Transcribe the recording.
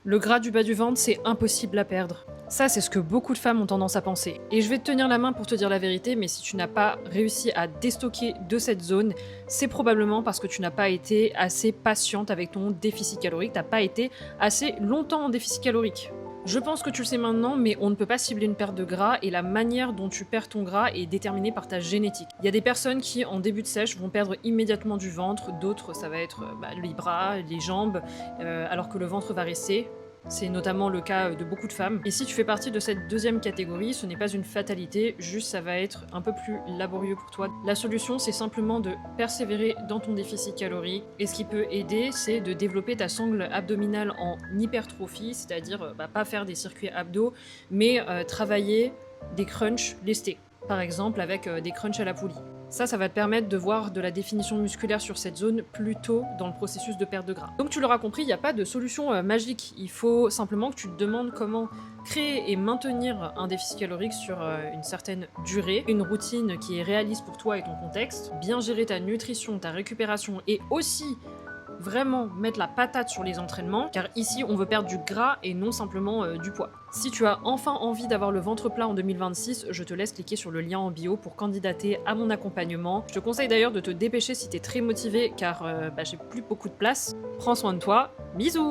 Le gras du bas du ventre, c'est impossible à perdre. Ça, c'est ce que beaucoup de femmes ont tendance à penser. Et je vais te tenir la main pour te dire la vérité, mais si tu n'as pas réussi à déstocker de cette zone, c'est probablement parce que tu n'as pas été assez patiente avec ton déficit calorique, t'as pas été assez longtemps en déficit calorique. Je pense que tu le sais maintenant, mais on ne peut pas cibler une perte de gras et la manière dont tu perds ton gras est déterminée par ta génétique. Il y a des personnes qui, en début de sèche, vont perdre immédiatement du ventre, d'autres, ça va être les bras, les jambes, alors que le ventre va rester. C'est notamment le cas de beaucoup de femmes. Et si tu fais partie de cette deuxième catégorie, ce n'est pas une fatalité, juste ça va être un peu plus laborieux pour toi. La solution, c'est simplement de persévérer dans ton déficit calorique. Et ce qui peut aider, c'est de développer ta sangle abdominale en hypertrophie, c'est-à-dire pas faire des circuits abdos, mais travailler des crunchs lestés. Par exemple avec des crunchs à la poulie. Ça va te permettre de voir de la définition musculaire sur cette zone plus tôt dans le processus de perte de gras. Donc tu l'auras compris, il n'y a pas de solution magique. Il faut simplement que tu te demandes comment créer et maintenir un déficit calorique sur une certaine durée, une routine qui est réaliste pour toi et ton contexte, bien gérer ta nutrition, ta récupération et aussi vraiment mettre la patate sur les entraînements, car ici on veut perdre du gras et non simplement du poids. Si tu as enfin envie d'avoir le ventre plat en 2026, je te laisse cliquer sur le lien en bio pour candidater à mon accompagnement. Je te conseille d'ailleurs de te dépêcher si t'es très motivé, car j'ai plus beaucoup de place. Prends soin de toi, bisous!